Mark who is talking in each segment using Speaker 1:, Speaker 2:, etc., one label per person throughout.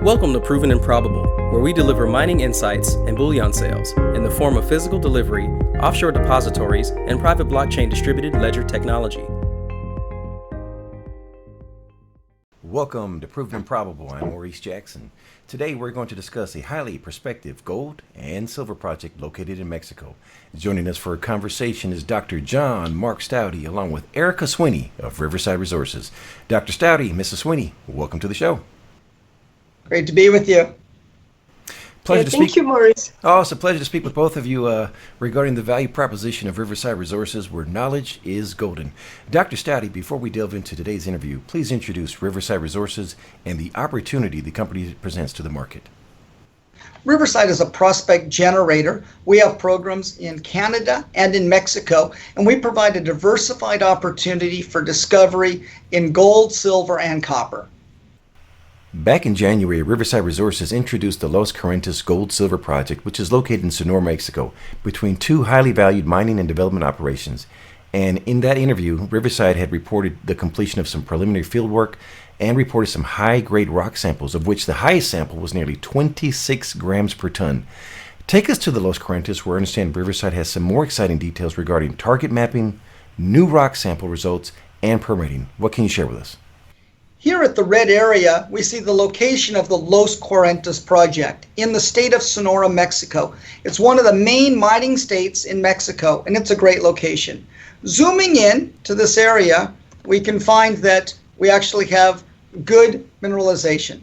Speaker 1: Welcome to Proven and Probable, where we deliver mining insights and bullion sales in the form of physical delivery, offshore depositories, and private blockchain distributed ledger technology.
Speaker 2: Welcome to Proven and Probable. I'm Maurice Jackson. Today we're going to discuss a highly prospective gold and silver project located in Mexico. Joining us for a conversation is Dr. John Mark Stouty, along with Erica Sweeney of Riverside Resources. Dr. Stouty, Mrs. Sweeney, welcome to the show.
Speaker 3: Great to be with you.
Speaker 2: Pleasure to speak.
Speaker 4: Thank you, Maurice.
Speaker 2: Oh, it's a pleasure to speak with both of you regarding the value proposition of Riverside Resources, where knowledge is golden. Dr. Stouty, before we delve into today's interview, please introduce Riverside Resources and the opportunity the company presents to the market.
Speaker 3: Riverside is a prospect generator. We have programs in Canada and in Mexico, and we provide a diversified opportunity for discovery in gold, silver, and copper.
Speaker 2: Back in January, Riverside Resources introduced the Los Cuarentas Gold-Silver Project, which is located in Sonora, Mexico, between two highly valued mining and development operations. And in that interview, Riverside had reported the completion of some preliminary field work and reported some high-grade rock samples, of which the highest sample was nearly 26 grams per ton. Take us to the Los Cuarentas, where I understand Riverside has some more exciting details regarding target mapping, new rock sample results, and permitting. What can you share with us?
Speaker 3: Here at the red area, we see the location of the Los Cuarentas Project in the state of Sonora, Mexico. It's one of the main mining states in Mexico, and it's a great location. Zooming in to this area, we can find that we actually have good mineralization.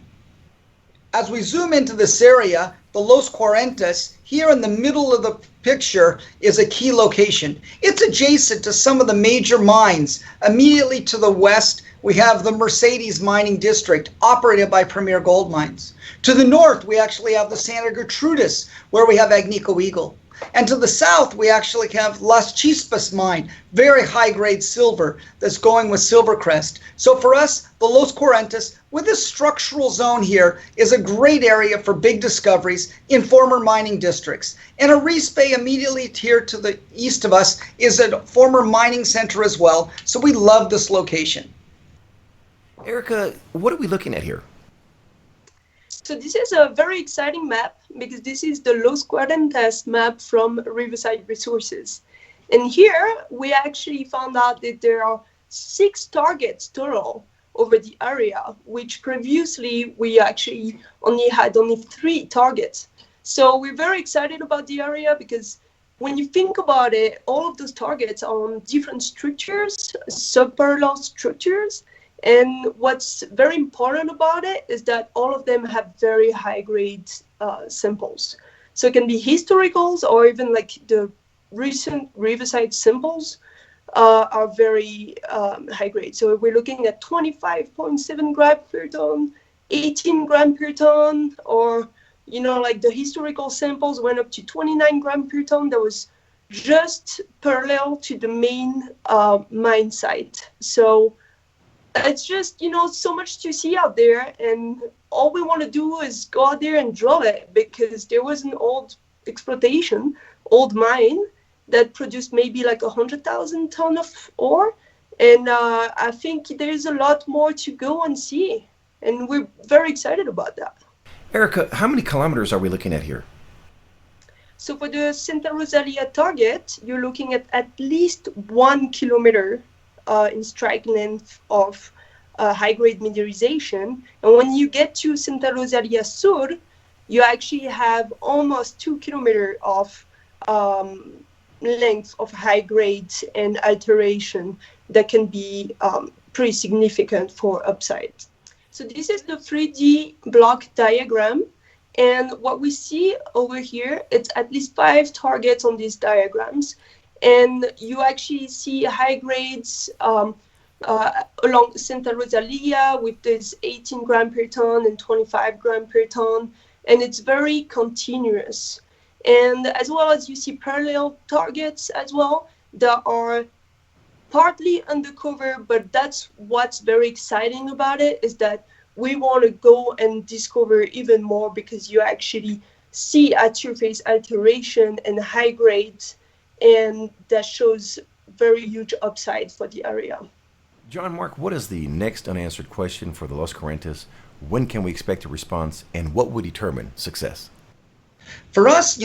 Speaker 3: As we zoom into this area, the Los Cuarentas, here in the middle of the picture, is a key location. It's adjacent to some of the major mines. Immediately to the west, we have the Mercedes mining district operated by Premier Gold Mines. To the north, we actually have the Santa Gertrudis, where we have Agnico Eagle. And to the south, we actually have Las Chispas mine, very high-grade silver that's going with SilverCrest. So for us, the Los Cuarentas, with this structural zone here, is a great area for big discoveries in former mining districts. And Arispe, immediately here to the east of us, is a former mining center as well. So we love this location.
Speaker 2: Erica, what are we looking at here?
Speaker 4: So this is a very exciting map because this is the Los Cuarentas map from Riverside Resources. And here we actually found out that there are 6 targets total over the area, which previously we actually had 3 targets. So we're very excited about the area because when you think about it, all of those targets are on different structures, subparallel structures. And what's very important about it is that all of them have very high-grade samples. So it can be historicals or even like the recent Riverside samples are very high-grade. So if we're looking at 25.7 gram per ton, 18 gram per ton, or, like the historical samples went up to 29 gram per ton, that was just parallel to the main mine site. So it's just, so much to see out there, and all we want to do is go out there and drill it because there was an old exploitation, old mine that produced maybe like 100,000 ton of ore, and I think there's a lot more to go and see, and we're very excited about that.
Speaker 2: Erica, how many kilometers are we looking at here?
Speaker 4: So for the Santa Rosalia target, you're looking at least 1 kilometer in strike length of high-grade mineralization. And when you get to Santa Rosalia Sur, you actually have almost 2 kilometers of length of high-grade and alteration that can be pretty significant for upside. So this is the 3D block diagram. And what we see over here, it's at least 5 targets on these diagrams. And you actually see high grades along Santa Rosalia with this 18 gram per ton and 25 gram per ton. And it's very continuous. And as well as you see parallel targets as well that are partly undercover, but that's what's very exciting about it, is that we want to go and discover even more because you actually see at surface alteration and high grades, and that shows very huge upside for the area.
Speaker 2: John Mark, what is the next unanswered question for the Los Cuarentas? When can we expect a response, and what would determine success?
Speaker 3: For us,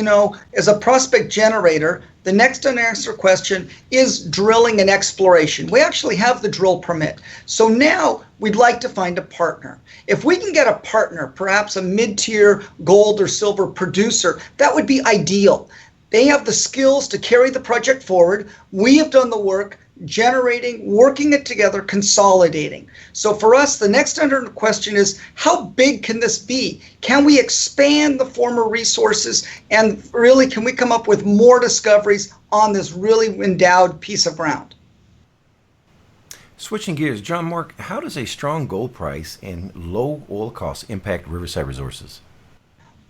Speaker 3: as a prospect generator, the next unanswered question is drilling and exploration. We actually have the drill permit. So now we'd like to find a partner. If we can get a partner, perhaps a mid-tier gold or silver producer, that would be ideal. They have the skills to carry the project forward. We have done the work, generating, working it together, consolidating. So for us, the next under question is, how big can this be? Can we expand the former resources, and really can we come up with more discoveries on this really endowed piece of ground?
Speaker 2: Switching gears, John Mark, how does a strong gold price and low oil costs impact Riverside Resources?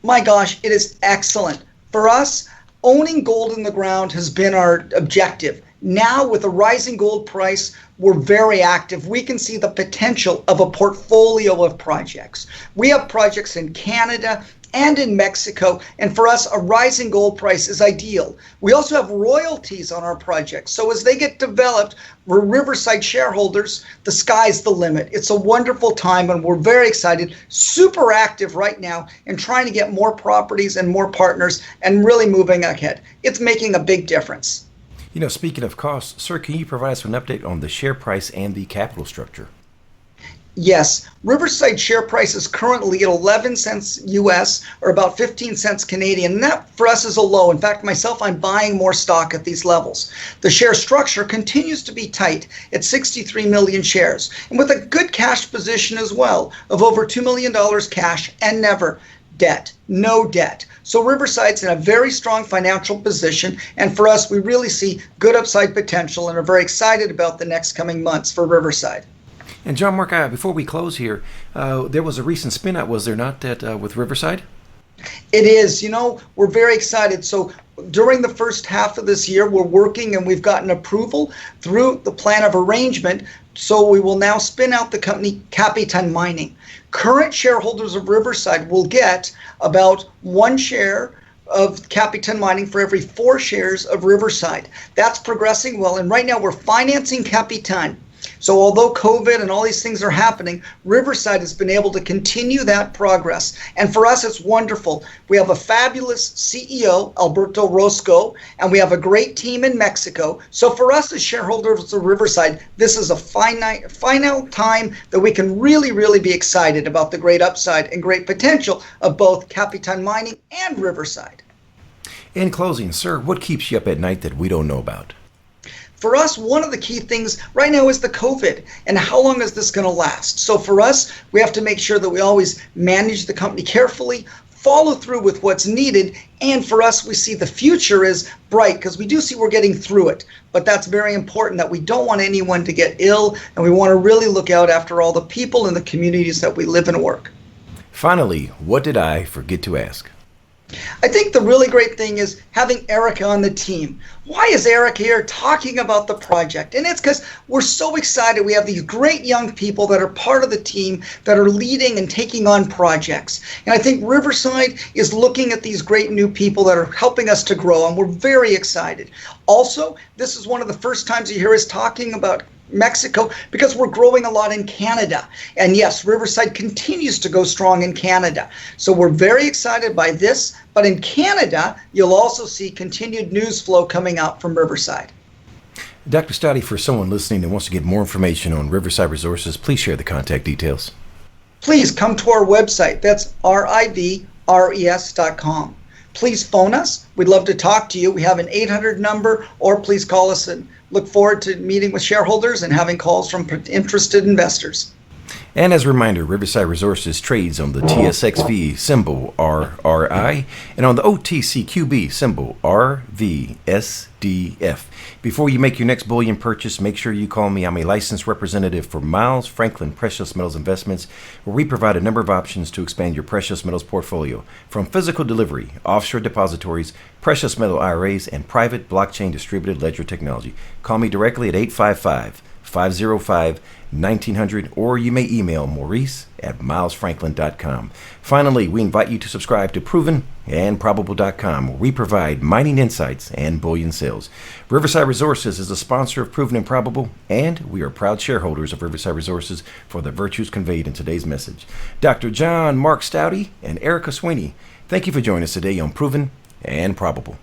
Speaker 3: My gosh, it is excellent. For us, owning gold in the ground has been our objective. Now, with a rising gold price, we're very active. We can see the potential of a portfolio of projects. We have projects in Canada and in Mexico, and for us, a rising gold price is ideal. We also have royalties on our projects, so as they get developed, we're Riverside shareholders, the sky's the limit. It's a wonderful time, and we're very excited, super active right now in trying to get more properties and more partners and really moving ahead. It's making a big difference.
Speaker 2: Speaking of costs, sir, can you provide us an update on the share price and the capital structure?
Speaker 3: Yes, Riverside share price is currently at 11 cents US, or about 15 cents Canadian, and that for us is a low. In fact, myself, I'm buying more stock at these levels. The share structure continues to be tight at 63 million shares, and with a good cash position as well of over $2 million cash and never debt, no debt. So Riverside's in a very strong financial position, and for us, we really see good upside potential and are very excited about the next coming months for Riverside.
Speaker 2: And John Mark, before we close here, there was a recent spin-out, was there not, with Riverside?
Speaker 3: It is. We're very excited. So during the first half of this year, we're working and we've gotten approval through the plan of arrangement. So we will now spin out the company Capitan Mining. Current shareholders of Riverside will get about 1 share of Capitan Mining for every 4 shares of Riverside. That's progressing well. And right now we're financing Capitan. So although COVID and all these things are happening, Riverside has been able to continue that progress. And for us, it's wonderful. We have a fabulous CEO, Alberto Rosco, and we have a great team in Mexico. So for us as shareholders of Riverside, this is a final time that we can really, really be excited about the great upside and great potential of both Capitan Mining and Riverside.
Speaker 2: In closing, sir, what keeps you up at night that we don't know about?
Speaker 3: For us, one of the key things right now is the COVID and how long is this going to last. So for us, we have to make sure that we always manage the company carefully, follow through with what's needed, and for us, we see the future is bright because we do see we're getting through it. But that's very important that we don't want anyone to get ill, and we want to really look out after all the people in the communities that we live and work.
Speaker 2: Finally, what did I forget to ask?
Speaker 3: I think the really great thing is having Erica on the team. Why is Erica here talking about the project? And it's because we're so excited. We have these great young people that are part of the team that are leading and taking on projects. And I think Riverside is looking at these great new people that are helping us to grow, and we're very excited. Also, this is one of the first times you hear us talking about Mexico because we're growing a lot in Canada. And yes, Riverside continues to go strong in Canada. So we're very excited by this. But in Canada, you'll also see continued news flow coming out from Riverside.
Speaker 2: Dr. Stoddy, for someone listening that wants to get more information on Riverside Resources, please share the contact details.
Speaker 3: Please come to our website. That's rivres.com. Please phone us. We'd love to talk to you. We have an 800 number, or please call us, and look forward to meeting with shareholders and having calls from interested investors.
Speaker 2: And as a reminder, Riverside Resources trades on the TSXV symbol RRI and on the OTCQB symbol RVSDF. Before you make your next bullion purchase, make sure you call me. I'm a licensed representative for Miles Franklin Precious Metals Investments, where we provide a number of options to expand your precious metals portfolio, from physical delivery, offshore depositories, precious metal IRAs, and private blockchain distributed ledger technology. Call me directly at 855 505-1900, or you may email maurice@milesfranklin.com. Finally, we invite you to subscribe to provenandprobable.com, where we provide mining insights and bullion sales. Riverside Resources is a sponsor of Proven and Probable, and we are proud shareholders of Riverside Resources for the virtues conveyed in today's message. Dr. John Mark Stouty and Erica Sweeney, thank you for joining us today on Proven and Probable.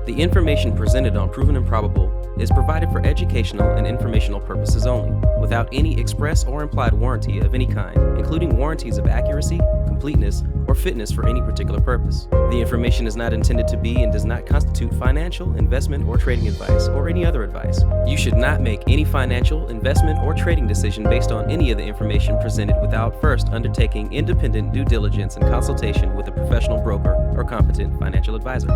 Speaker 1: The information presented on Proven and Probable is provided for educational and informational purposes only, without any express or implied warranty of any kind, including warranties of accuracy, completeness, or fitness for any particular purpose. The information is not intended to be and does not constitute financial, investment, or trading advice, or any other advice. You should not make any financial, investment, or trading decision based on any of the information presented without first undertaking independent due diligence and consultation with a professional broker or competent financial advisor.